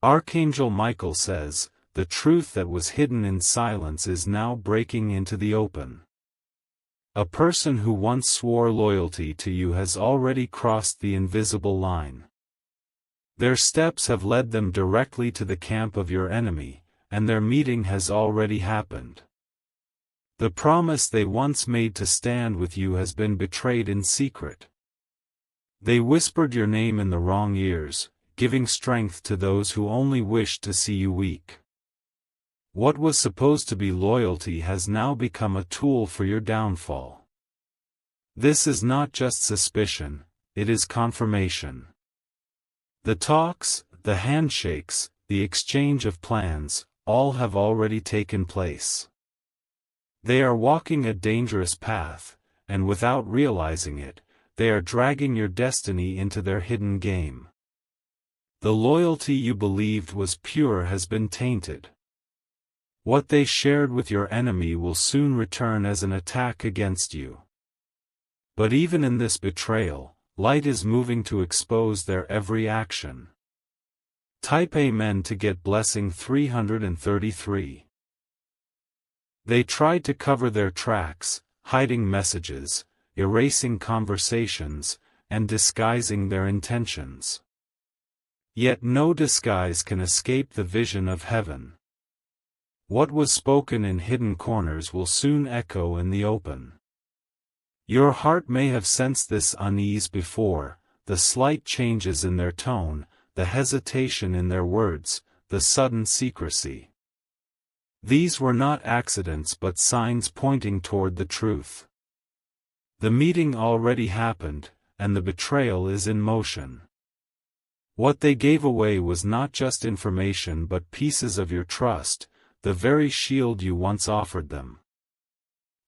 Archangel Michael says, the truth that was hidden in silence is now breaking into the open. A person who once swore loyalty to you has already crossed the invisible line. Their steps have led them directly to the camp of your enemy, and their meeting has already happened. The promise they once made to stand with you has been betrayed in secret. They whispered your name in the wrong ears, giving strength to those who only wished to see you weak. What was supposed to be loyalty has now become a tool for your downfall. This is not just suspicion, it is confirmation. The talks, the handshakes, the exchange of plans, all have already taken place. They are walking a dangerous path, and without realizing it, they are dragging your destiny into their hidden game. The loyalty you believed was pure has been tainted. What they shared with your enemy will soon return as an attack against you. But even in this betrayal, light is moving to expose their every action. Type Amen to get blessing 333. They tried to cover their tracks, hiding messages, erasing conversations, and disguising their intentions. Yet no disguise can escape the vision of heaven. What was spoken in hidden corners will soon echo in the open. Your heart may have sensed this unease before, the slight changes in their tone, the hesitation in their words, the sudden secrecy. These were not accidents but signs pointing toward the truth. The meeting already happened, and the betrayal is in motion. What they gave away was not just information but pieces of your trust, the very shield you once offered them.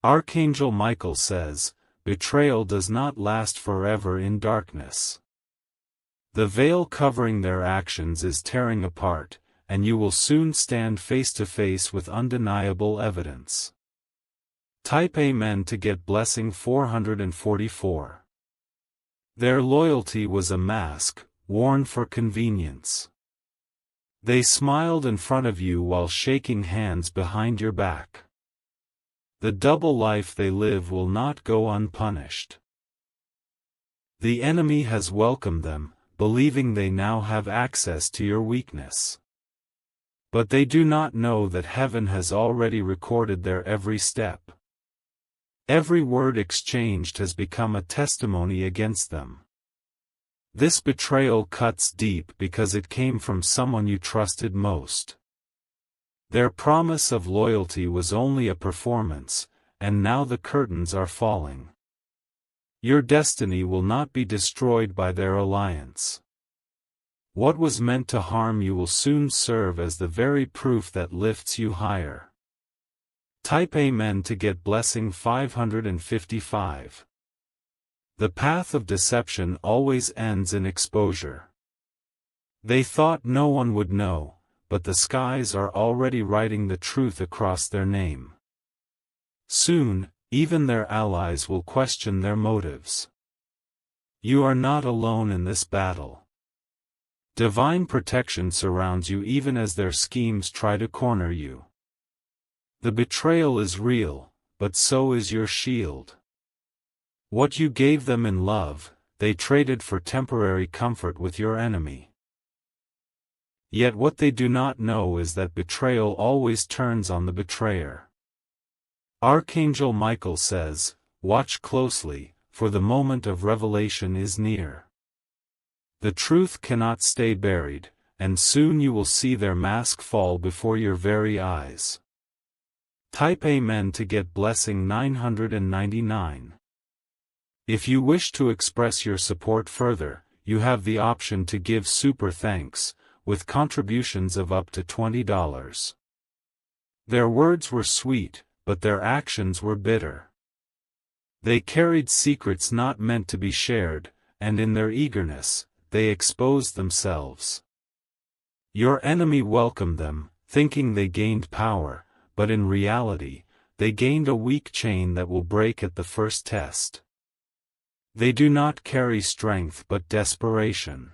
Archangel Michael says, betrayal does not last forever in darkness. The veil covering their actions is tearing apart, and you will soon stand face to face with undeniable evidence. Type Amen to get blessing 444. Their loyalty was a mask, worn for convenience. They smiled in front of you while shaking hands behind your back. The double life they live will not go unpunished. The enemy has welcomed them, believing they now have access to your weakness. But they do not know that heaven has already recorded their every step. Every word exchanged has become a testimony against them. This betrayal cuts deep because it came from someone you trusted most. Their promise of loyalty was only a performance, and now the curtains are falling. Your destiny will not be destroyed by their alliance. What was meant to harm you will soon serve as the very proof that lifts you higher. Type Amen to get blessing 555. The path of deception always ends in exposure. They thought no one would know, but the skies are already writing the truth across their name. Soon, even their allies will question their motives. You are not alone in this battle. Divine protection surrounds you even as their schemes try to corner you. The betrayal is real, but so is your shield. What you gave them in love, they traded for temporary comfort with your enemy. Yet what they do not know is that betrayal always turns on the betrayer. Archangel Michael says, watch closely, for the moment of revelation is near. The truth cannot stay buried, and soon you will see their mask fall before your very eyes. Type Amen to get blessing 999. If you wish to express your support further, you have the option to give super thanks, with contributions of up to $20. Their words were sweet, but their actions were bitter. They carried secrets not meant to be shared, and in their eagerness, they exposed themselves. Your enemy welcomed them, thinking they gained power, but in reality, they gained a weak chain that will break at the first test. They do not carry strength but desperation.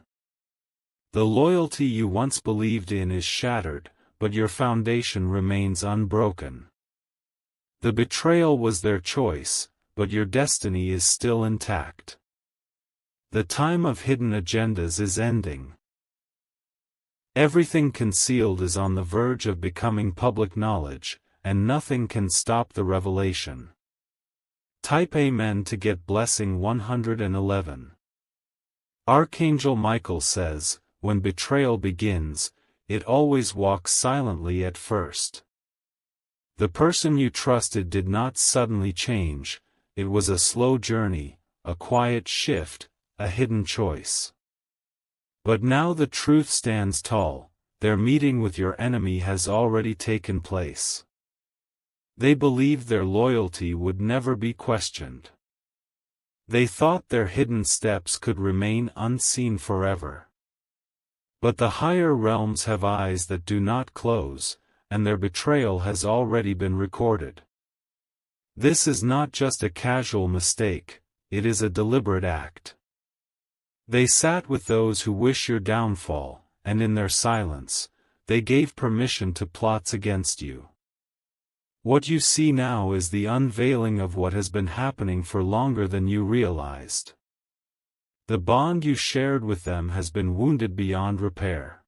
The loyalty you once believed in is shattered, but your foundation remains unbroken. The betrayal was their choice, but your destiny is still intact. The time of hidden agendas is ending. Everything concealed is on the verge of becoming public knowledge, and nothing can stop the revelation. Type Amen to get blessing 111. Archangel Michael says, when betrayal begins, it always walks silently at first. The person you trusted did not suddenly change, it was a slow journey, a quiet shift, a hidden choice. But now the truth stands tall, their meeting with your enemy has already taken place. They believed their loyalty would never be questioned. They thought their hidden steps could remain unseen forever. But the higher realms have eyes that do not close, and their betrayal has already been recorded. This is not just a casual mistake, it is a deliberate act. They sat with those who wish your downfall, and in their silence, they gave permission to plots against you. What you see now is the unveiling of what has been happening for longer than you realized. The bond you shared with them has been wounded beyond repair.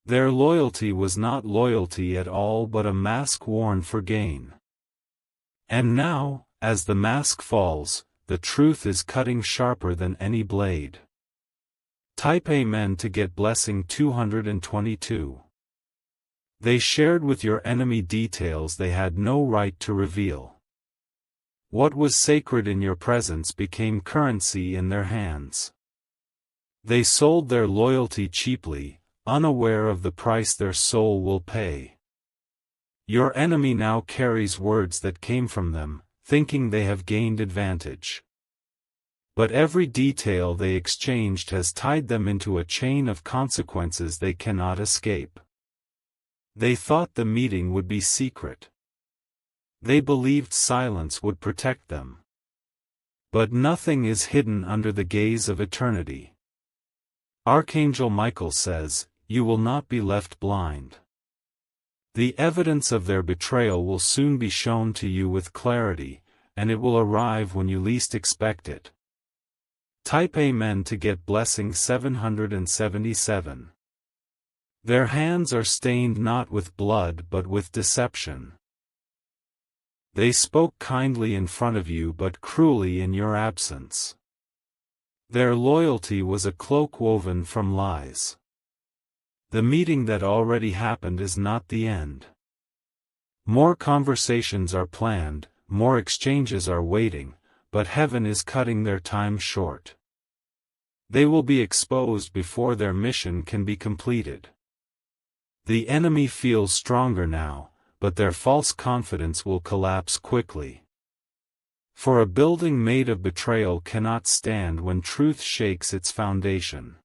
Their loyalty was not loyalty at all but a mask worn for gain. And now, as the mask falls, the truth is cutting sharper than any blade. Type Amen to get blessing 222. They shared with your enemy details they had no right to reveal. What was sacred in your presence became currency in their hands. They sold their loyalty cheaply, unaware of the price their soul will pay. Your enemy now carries words that came from them, thinking they have gained advantage. But every detail they exchanged has tied them into a chain of consequences they cannot escape. They thought the meeting would be secret. They believed silence would protect them. But nothing is hidden under the gaze of eternity. Archangel Michael says, you will not be left blind. The evidence of their betrayal will soon be shown to you with clarity, and it will arrive when you least expect it. Type Amen to get blessing 777. Their hands are stained not with blood but with deception. They spoke kindly in front of you but cruelly in your absence. Their loyalty was a cloak woven from lies. The meeting that already happened is not the end. More conversations are planned, more exchanges are waiting, but heaven is cutting their time short. They will be exposed before their mission can be completed. The enemy feels stronger now, but their false confidence will collapse quickly. For a building made of betrayal cannot stand when truth shakes its foundation.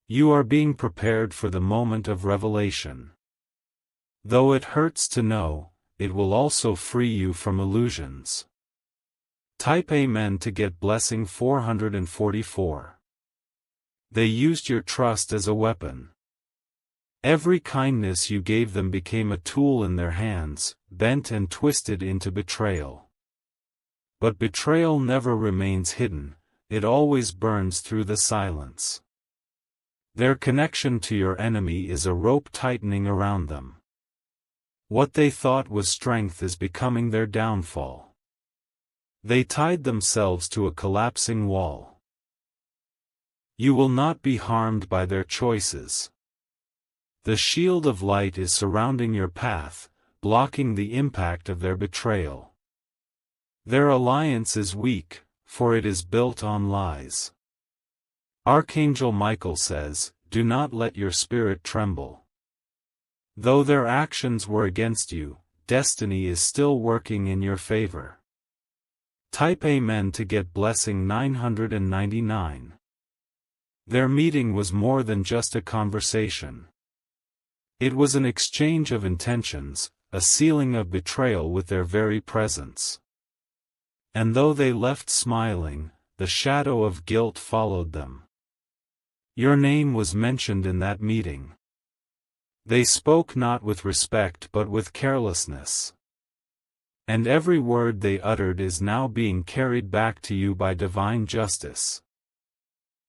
You are being prepared for the moment of revelation. Though it hurts to know, it will also free you from illusions. Type Amen to get blessing 444. They used your trust as a weapon. Every kindness you gave them became a tool in their hands, bent and twisted into betrayal. But betrayal never remains hidden, it always burns through the silence. Their connection to your enemy is a rope tightening around them. What they thought was strength is becoming their downfall. They tied themselves to a collapsing wall. You will not be harmed by their choices. The shield of light is surrounding your path, blocking the impact of their betrayal. Their alliance is weak, for it is built on lies. Archangel Michael says, do not let your spirit tremble. Though their actions were against you, destiny is still working in your favor. Type Amen to get blessing 999. Their meeting was more than just a conversation. It was an exchange of intentions, a sealing of betrayal with their very presence. And though they left smiling, the shadow of guilt followed them. Your name was mentioned in that meeting. They spoke not with respect but with carelessness. And every word they uttered is now being carried back to you by divine justice.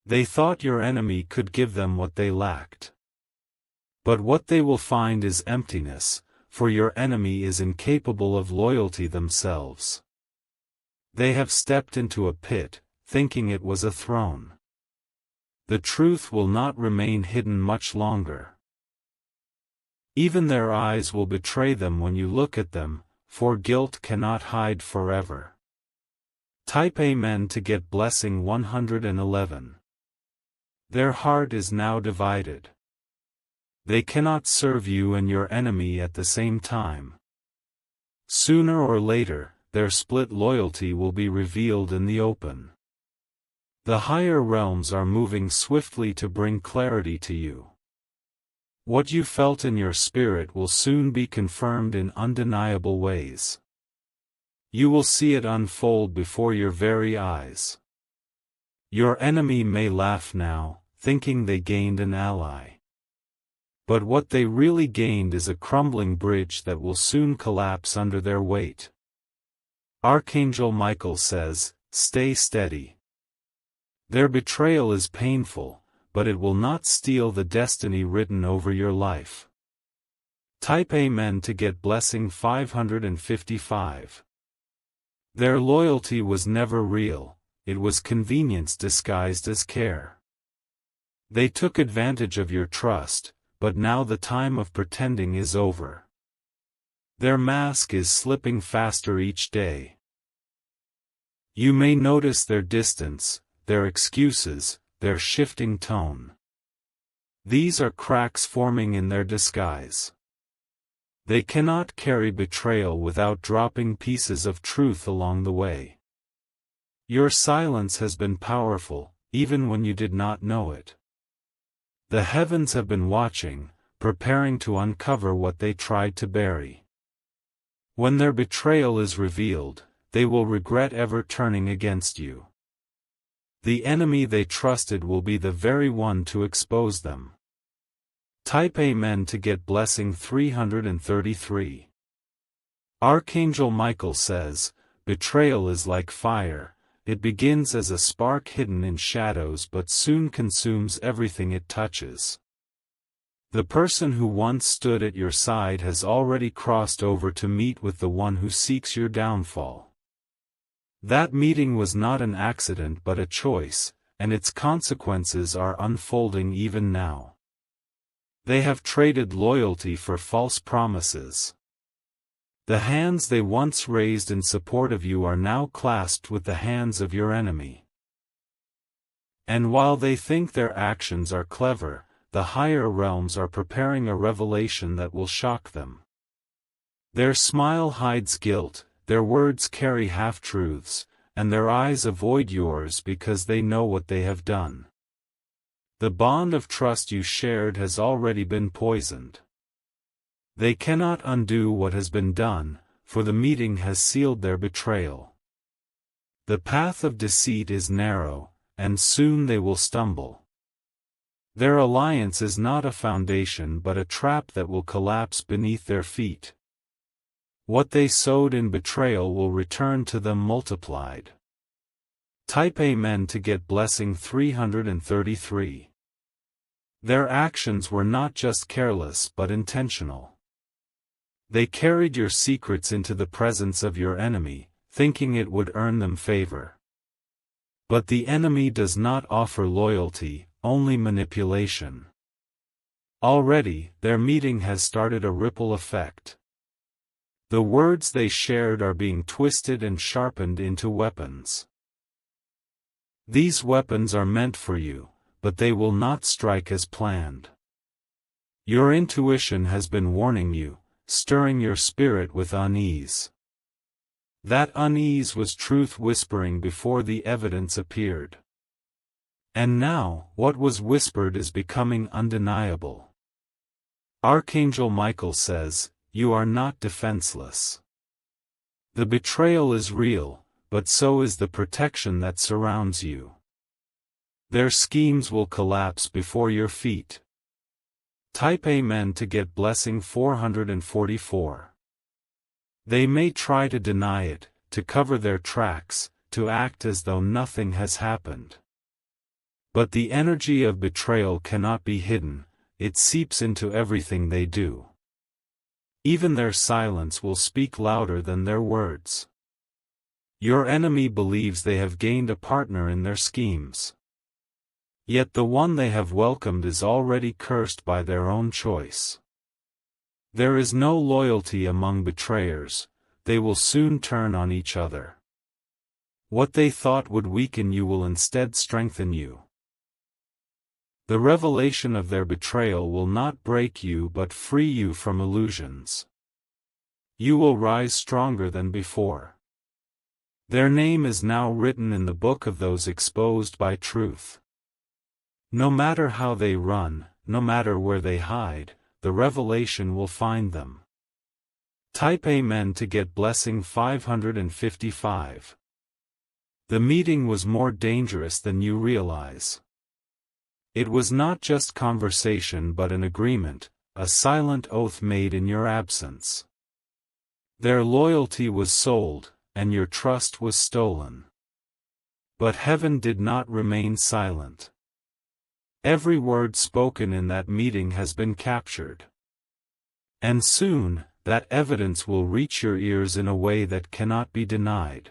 They thought your enemy could give them what they lacked. But what they will find is emptiness, for your enemy is incapable of loyalty themselves. They have stepped into a pit, thinking it was a throne. The truth will not remain hidden much longer. Even their eyes will betray them when you look at them, for guilt cannot hide forever. Type Amen to get blessing 111. Their heart is now divided. They cannot serve you and your enemy at the same time. Sooner or later, their split loyalty will be revealed in the open. The higher realms are moving swiftly to bring clarity to you. What you felt in your spirit will soon be confirmed in undeniable ways. You will see it unfold before your very eyes. Your enemy may laugh now, thinking they gained an ally. But what they really gained is a crumbling bridge that will soon collapse under their weight. Archangel Michael says, "Stay steady." Their betrayal is painful, but it will not steal the destiny written over your life. Type Amen to get blessing 555. Their loyalty was never real, it was convenience disguised as care. They took advantage of your trust, but now the time of pretending is over. Their mask is slipping faster each day. You may notice their distance, their excuses, their shifting tone. These are cracks forming in their disguise. They cannot carry betrayal without dropping pieces of truth along the way. Your silence has been powerful, even when you did not know it. The heavens have been watching, preparing to uncover what they tried to bury. When their betrayal is revealed, they will regret ever turning against you. The enemy they trusted will be the very one to expose them. Type Amen to get blessing 333. Archangel Michael says, "Betrayal is like fire, it begins as a spark hidden in shadows but soon consumes everything it touches." The person who once stood at your side has already crossed over to meet with the one who seeks your downfall. That meeting was not an accident but a choice, and its consequences are unfolding even now. They have traded loyalty for false promises. The hands they once raised in support of you are now clasped with the hands of your enemy. And while they think their actions are clever, the higher realms are preparing a revelation that will shock them. Their smile hides guilt, their words carry half-truths, and their eyes avoid yours because they know what they have done. The bond of trust you shared has already been poisoned. They cannot undo what has been done, for the meeting has sealed their betrayal. The path of deceit is narrow, and soon they will stumble. Their alliance is not a foundation but a trap that will collapse beneath their feet. What they sowed in betrayal will return to them multiplied. Type Amen to get blessing 333. Their actions were not just careless but intentional. They carried your secrets into the presence of your enemy, thinking it would earn them favor. But the enemy does not offer loyalty, only manipulation. Already, their meeting has started a ripple effect. The words they shared are being twisted and sharpened into weapons. These weapons are meant for you, but they will not strike as planned. Your intuition has been warning you, stirring your spirit with unease. That unease was truth whispering before the evidence appeared. And now, what was whispered is becoming undeniable. Archangel Michael says, "You are not defenseless." The betrayal is real, but so is the protection that surrounds you. Their schemes will collapse before your feet. Type Amen to get blessing 444. They may try to deny it, to cover their tracks, to act as though nothing has happened. But the energy of betrayal cannot be hidden, it seeps into everything they do. Even their silence will speak louder than their words. Your enemy believes they have gained a partner in their schemes. Yet the one they have welcomed is already cursed by their own choice. There is no loyalty among betrayers, they will soon turn on each other. What they thought would weaken you will instead strengthen you. The revelation of their betrayal will not break you but free you from illusions. You will rise stronger than before. Their name is now written in the book of those exposed by truth. No matter how they run, no matter where they hide, the revelation will find them. Type Amen to get blessing 555. The meeting was more dangerous than you realize. It was not just conversation but an agreement, a silent oath made in your absence. Their loyalty was sold, and your trust was stolen. But heaven did not remain silent. Every word spoken in that meeting has been captured. And soon, that evidence will reach your ears in a way that cannot be denied.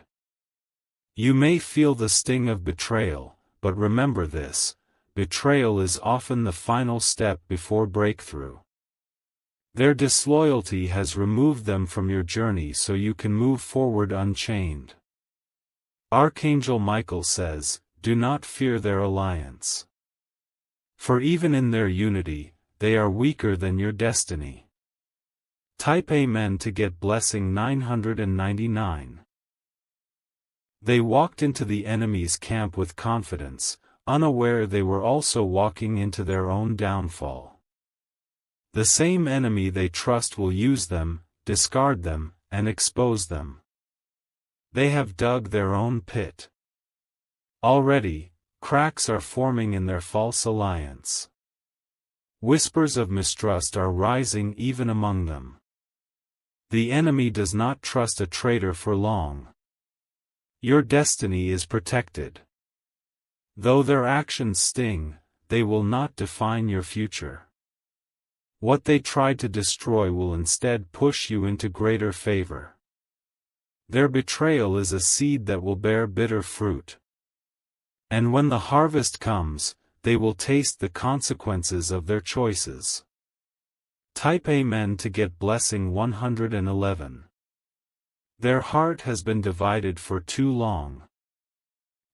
You may feel the sting of betrayal, but remember this: betrayal is often the final step before breakthrough. Their disloyalty has removed them from your journey so you can move forward unchained. Archangel Michael says, "Do not fear their alliance. For even in their unity, they are weaker than your destiny." Type Amen to get blessing 999. They walked into the enemy's camp with confidence, unaware they were also walking into their own downfall. The same enemy they trust will use them, discard them, and expose them. They have dug their own pit. Already, cracks are forming in their false alliance. Whispers of mistrust are rising even among them. The enemy does not trust a traitor for long. Your destiny is protected. Though their actions sting, they will not define your future. What they tried to destroy will instead push you into greater favor. Their betrayal is a seed that will bear bitter fruit. And when the harvest comes, they will taste the consequences of their choices. Type Amen to get blessing 111. Their heart has been divided for too long.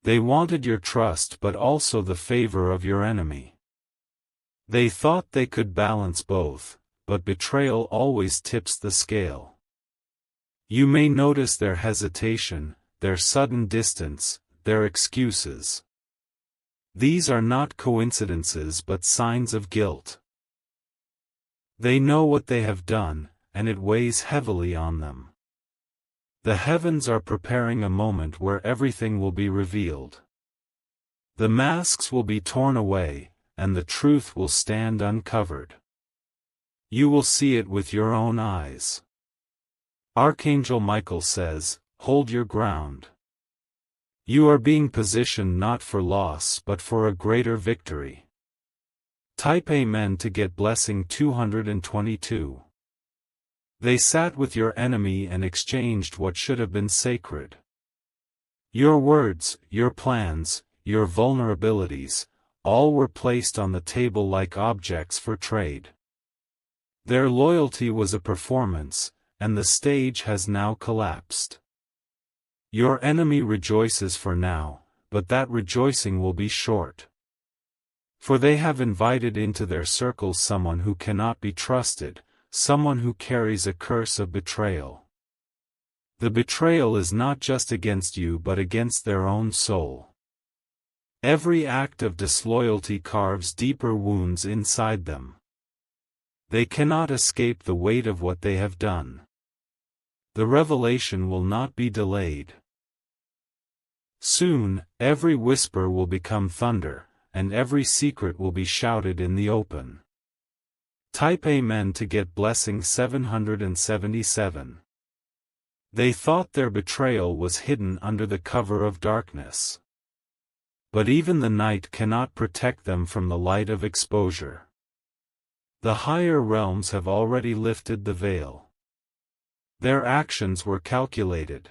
They wanted your trust but also the favor of your enemy. They thought they could balance both, but betrayal always tips the scale. You may notice their hesitation, their sudden distance, their excuses. These are not coincidences but signs of guilt. They know what they have done, and it weighs heavily on them. The heavens are preparing a moment where everything will be revealed. The masks will be torn away, and the truth will stand uncovered. You will see it with your own eyes. Archangel Michael says, "Hold your ground. You are being positioned not for loss but for a greater victory." Type Amen to get blessing 222. They sat with your enemy and exchanged what should have been sacred. Your words, your plans, your vulnerabilities, all were placed on the table like objects for trade. Their loyalty was a performance, and the stage has now collapsed. Your enemy rejoices for now, but that rejoicing will be short. For they have invited into their circle someone who cannot be trusted, someone who carries a curse of betrayal. The betrayal is not just against you but against their own soul. Every act of disloyalty carves deeper wounds inside them. They cannot escape the weight of what they have done. The revelation will not be delayed. Soon, every whisper will become thunder, and every secret will be shouted in the open. Type Amen to get blessing 777. They thought their betrayal was hidden under the cover of darkness. But even the night cannot protect them from the light of exposure. The higher realms have already lifted the veil. Their actions were calculated.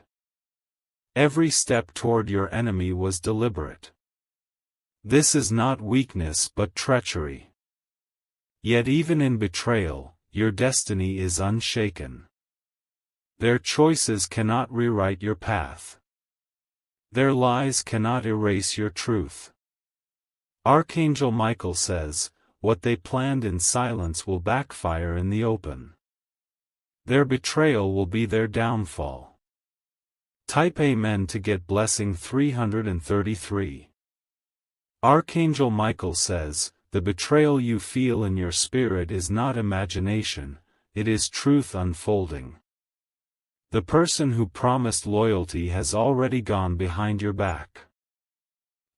Every step toward your enemy was deliberate. This is not weakness but treachery. Yet even in betrayal, your destiny is unshaken. Their choices cannot rewrite your path. Their lies cannot erase your truth. Archangel Michael says, what they planned in silence will backfire in the open. Their betrayal will be their downfall. Type Amen to get blessing 333. Archangel Michael says, the betrayal you feel in your spirit is not imagination, it is truth unfolding. The person who promised loyalty has already gone behind your back.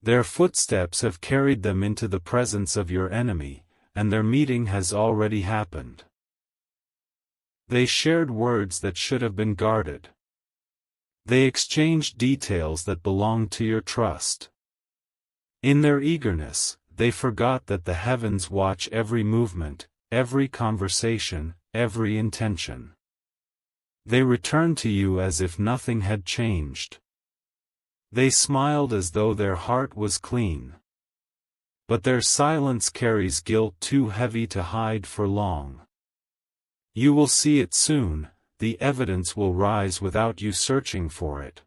Their footsteps have carried them into the presence of your enemy, and their meeting has already happened. They shared words that should have been guarded. They exchanged details that belonged to your trust. In their eagerness, they forgot that the heavens watch every movement, every conversation, every intention. They returned to you as if nothing had changed. They smiled as though their heart was clean. But their silence carries guilt too heavy to hide for long. You will see it soon, the evidence will rise without you searching for it.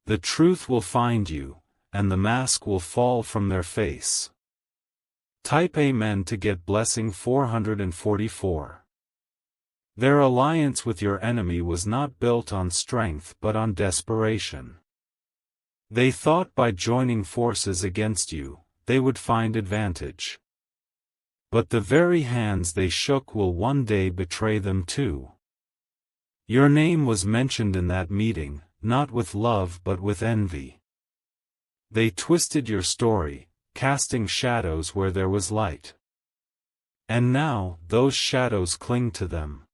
The truth will find you, and the mask will fall from their face. Type Amen to get blessing 444. Their alliance with your enemy was not built on strength but on desperation. They thought by joining forces against you, they would find advantage. But the very hands they shook will one day betray them too. Your name was mentioned in that meeting, not with love but with envy. They twisted your story, casting shadows where there was light. And now, those shadows cling to them.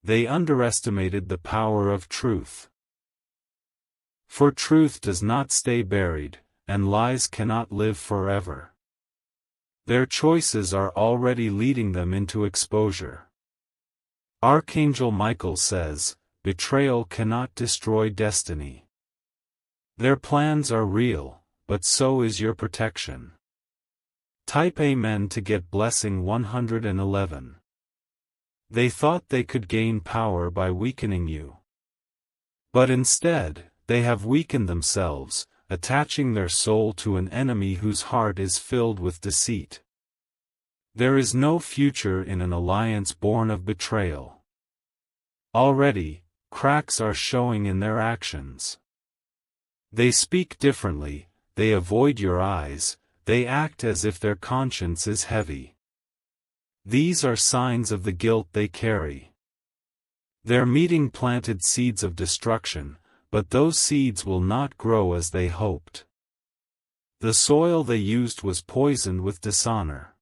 They underestimated the power of truth. For truth does not stay buried, and lies cannot live forever. Their choices are already leading them into exposure. Archangel Michael says, betrayal cannot destroy destiny. Their plans are real, but so is your protection. Type Amen to get blessing 111. They thought they could gain power by weakening you. But instead, they have weakened themselves, attaching their soul to an enemy whose heart is filled with deceit. There is no future in an alliance born of betrayal. Already, cracks are showing in their actions. They speak differently, they avoid your eyes, they act as if their conscience is heavy. These are signs of the guilt they carry. Their meeting planted seeds of destruction, but those seeds will not grow as they hoped. The soil they used was poisoned with dishonor.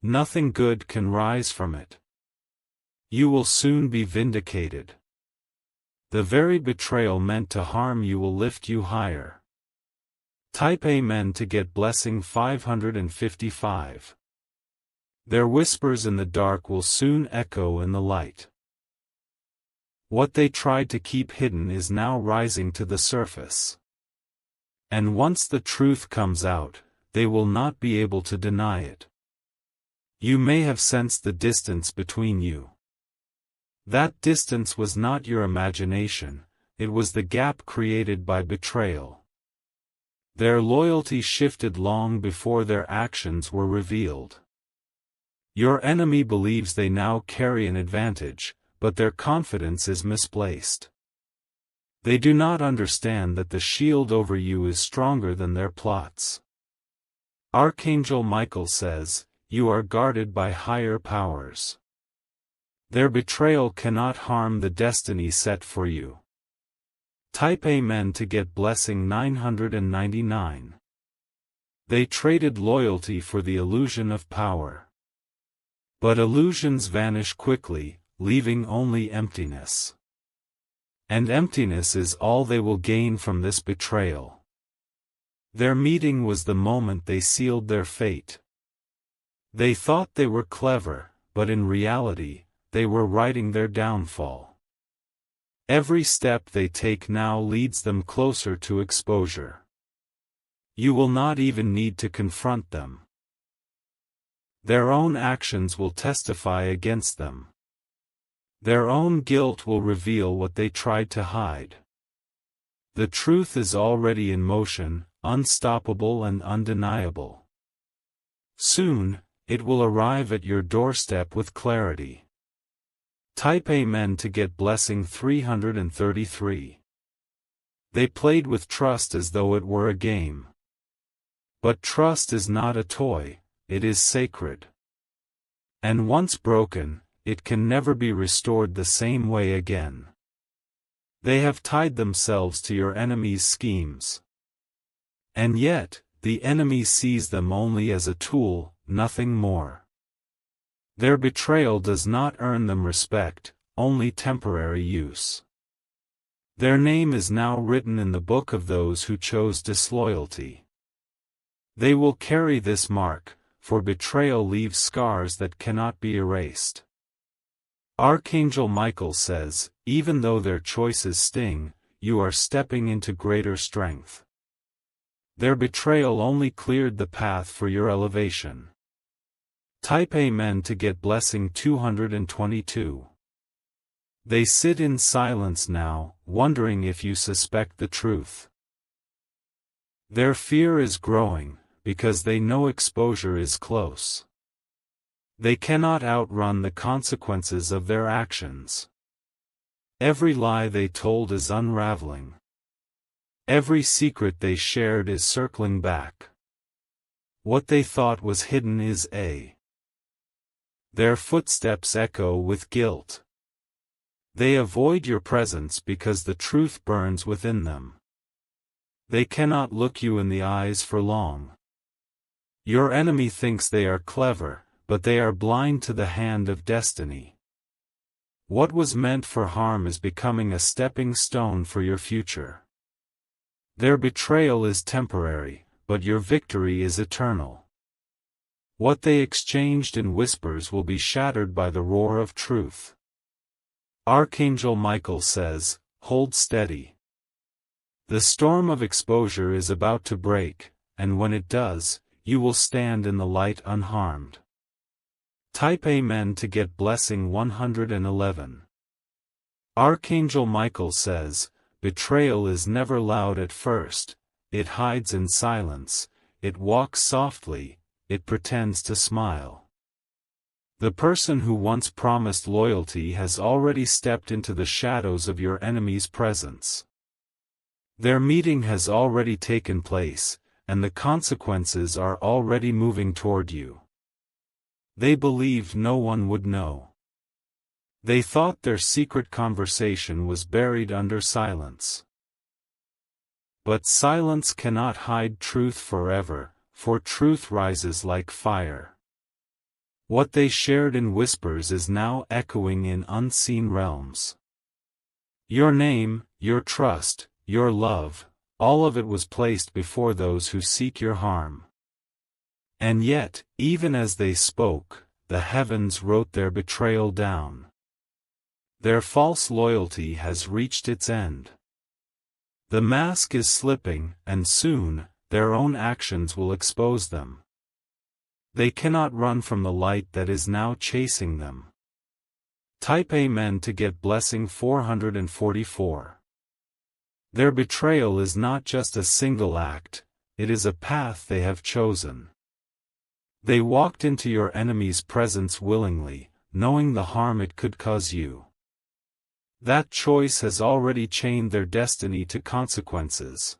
Nothing good can rise from it. You will soon be vindicated. The very betrayal meant to harm you will lift you higher. Type Amen to get blessing 555. Their whispers in the dark will soon echo in the light. What they tried to keep hidden is now rising to the surface. And once the truth comes out, they will not be able to deny it. You may have sensed the distance between you. That distance was not your imagination, it was the gap created by betrayal. Their loyalty shifted long before their actions were revealed. Your enemy believes they now carry an advantage, but their confidence is misplaced. They do not understand that the shield over you is stronger than their plots. Archangel Michael says, you are guarded by higher powers. Their betrayal cannot harm the destiny set for you. Type Amen to get blessing 999. They traded loyalty for the illusion of power. But illusions vanish quickly, leaving only emptiness. And emptiness is all they will gain from this betrayal. Their meeting was the moment they sealed their fate. They thought they were clever, but in reality, they were writing their downfall. Every step they take now leads them closer to exposure. You will not even need to confront them. Their own actions will testify against them. Their own guilt will reveal what they tried to hide. The truth is already in motion, unstoppable and undeniable. Soon, it will arrive at your doorstep with clarity. Type Amen to get blessing 333. They played with trust as though it were a game. But trust is not a toy, it is sacred. And once broken, it can never be restored the same way again. They have tied themselves to your enemy's schemes. And yet, the enemy sees them only as a tool, nothing more. Their betrayal does not earn them respect, only temporary use. Their name is now written in the book of those who chose disloyalty. They will carry this mark, for betrayal leaves scars that cannot be erased. Archangel Michael says, even though their choices sting, you are stepping into greater strength. Their betrayal only cleared the path for your elevation. Type Amen to get blessing 222. They sit in silence now, wondering if you suspect the truth. Their fear is growing, because they know exposure is close. They cannot outrun the consequences of their actions. Every lie they told is unraveling. Every secret they shared is circling back. What they thought was hidden is Their footsteps echo with guilt. They avoid your presence because the truth burns within them. They cannot look you in the eyes for long. Your enemy thinks they are clever, but they are blind to the hand of destiny. What was meant for harm is becoming a stepping stone for your future. Their betrayal is temporary, but your victory is eternal. What they exchanged in whispers will be shattered by the roar of truth. Archangel Michael says, hold steady. The storm of exposure is about to break, and when it does, you will stand in the light unharmed. Type Amen to get blessing 111. Archangel Michael says, betrayal is never loud at first, it hides in silence, it walks softly, it pretends to smile. The person who once promised loyalty has already stepped into the shadows of your enemy's presence. Their meeting has already taken place, and the consequences are already moving toward you. They believed no one would know. They thought their secret conversation was buried under silence. But silence cannot hide truth forever, for truth rises like fire. What they shared in whispers is now echoing in unseen realms. Your name, your trust, your love, all of it was placed before those who seek your harm. And yet, even as they spoke, the heavens wrote their betrayal down. Their false loyalty has reached its end. The mask is slipping, and soon, their own actions will expose them. They cannot run from the light that is now chasing them. Type Amen to get blessing 444. Their betrayal is not just a single act, it is a path they have chosen. They walked into your enemy's presence willingly, knowing the harm it could cause you. That choice has already chained their destiny to consequences.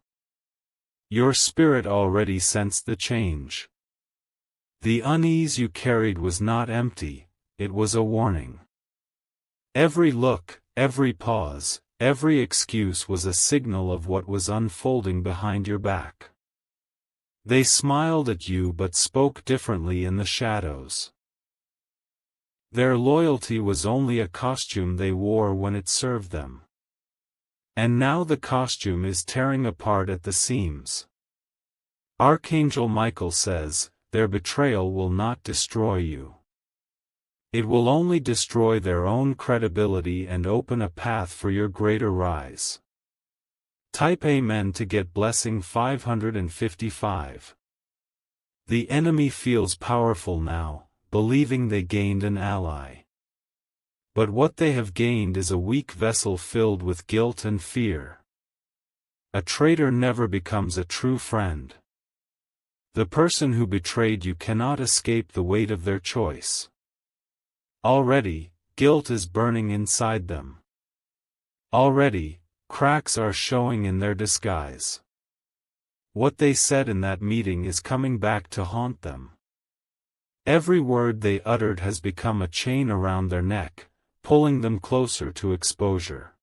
Your spirit already sensed the change. The unease you carried was not empty, it was a warning. Every look, every pause, every excuse was a signal of what was unfolding behind your back. They smiled at you but spoke differently in the shadows. Their loyalty was only a costume they wore when it served them. And now the costume is tearing apart at the seams. Archangel Michael says, their betrayal will not destroy you. It will only destroy their own credibility and open a path for your greater rise. Type Amen to get blessing 555. The enemy feels powerful now, believing they gained an ally. But what they have gained is a weak vessel filled with guilt and fear. A traitor never becomes a true friend. The person who betrayed you cannot escape the weight of their choice. Already, guilt is burning inside them. Already, cracks are showing in their disguise. What they said in that meeting is coming back to haunt them. Every word they uttered has become a chain around their neck, pulling them closer to exposure.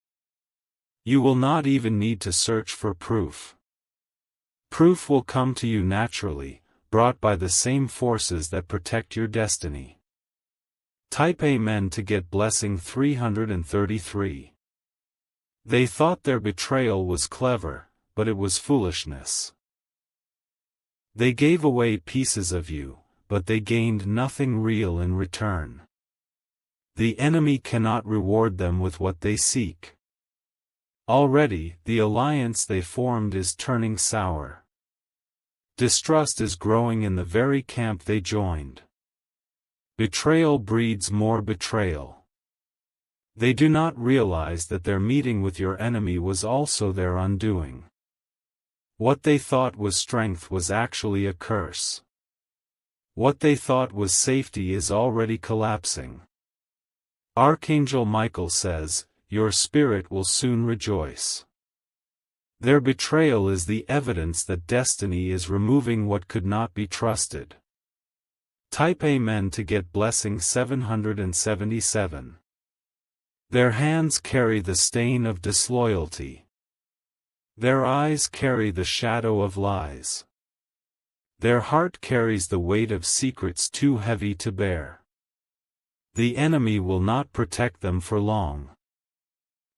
You will not even need to search for proof. Proof will come to you naturally, brought by the same forces that protect your destiny. Type Amen to get blessing 333. They thought their betrayal was clever, but it was foolishness. They gave away pieces of you, but they gained nothing real in return. The enemy cannot reward them with what they seek. Already, the alliance they formed is turning sour. Distrust is growing in the very camp they joined. Betrayal breeds more betrayal. They do not realize that their meeting with your enemy was also their undoing. What they thought was strength was actually a curse. What they thought was safety is already collapsing. Archangel Michael says, your spirit will soon rejoice. Their betrayal is the evidence that destiny is removing what could not be trusted. Type Amen to get blessing 777. Their hands carry the stain of disloyalty. Their eyes carry the shadow of lies. Their heart carries the weight of secrets too heavy to bear. The enemy will not protect them for long.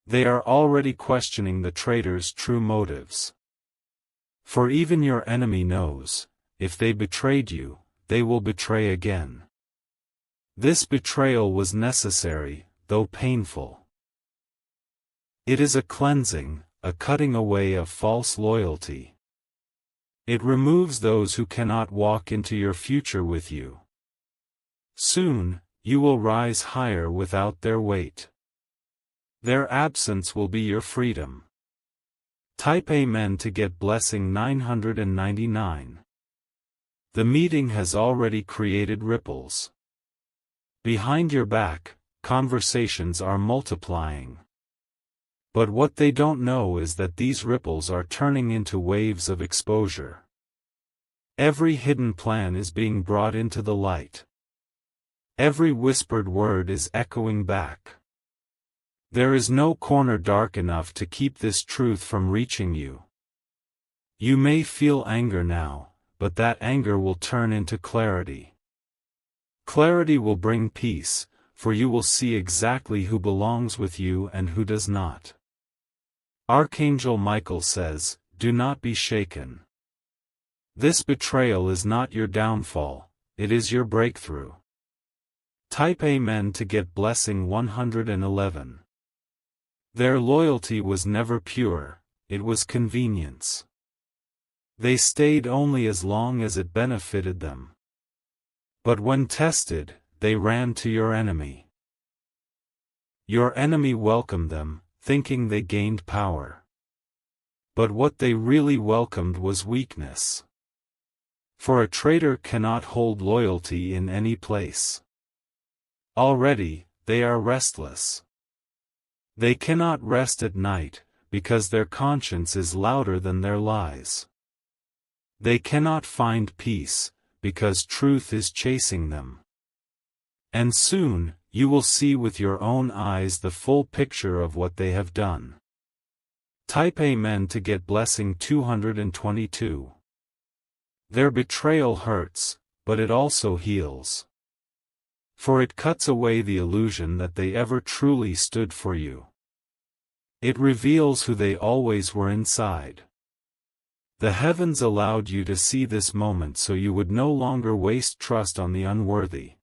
They are already questioning the traitor's true motives. For even your enemy knows, if they betrayed you, they will betray again. This betrayal was necessary, though painful. It is a cleansing, a cutting away of false loyalty. It removes those who cannot walk into your future with you. Soon, you will rise higher without their weight. Their absence will be your freedom. Type Amen to get blessing 999. The meeting has already created ripples. Behind your back, conversations are multiplying. But what they don't know is that these ripples are turning into waves of exposure. Every hidden plan is being brought into the light. Every whispered word is echoing back. There is no corner dark enough to keep this truth from reaching you. You may feel anger now, but that anger will turn into clarity. Clarity will bring peace, for you will see exactly who belongs with you and who does not. Archangel Michael says, do not be shaken. This betrayal is not your downfall, it is your breakthrough. Type Amen to get blessing 111. Their loyalty was never pure, it was convenience. They stayed only as long as it benefited them. But when tested, they ran to your enemy. Your enemy welcomed them, thinking they gained power. But what they really welcomed was weakness. For a traitor cannot hold loyalty in any place. Already, they are restless. They cannot rest at night, because their conscience is louder than their lies. They cannot find peace, because truth is chasing them. And soon, you will see with your own eyes the full picture of what they have done. Type Amen to get blessing 222. Their betrayal hurts, but it also heals. For it cuts away the illusion that they ever truly stood for you. It reveals who they always were inside. The heavens allowed you to see this moment so you would no longer waste trust on the unworthy.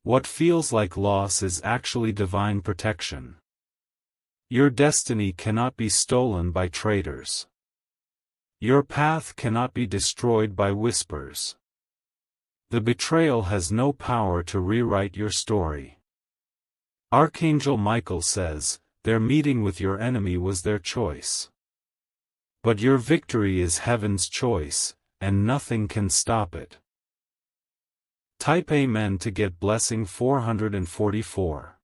What feels like loss is actually divine protection. Your destiny cannot be stolen by traitors. Your path cannot be destroyed by whispers. The betrayal has no power to rewrite your story. Archangel Michael says, their meeting with your enemy was their choice. But your victory is heaven's choice, and nothing can stop it. Type Amen to get blessing 444.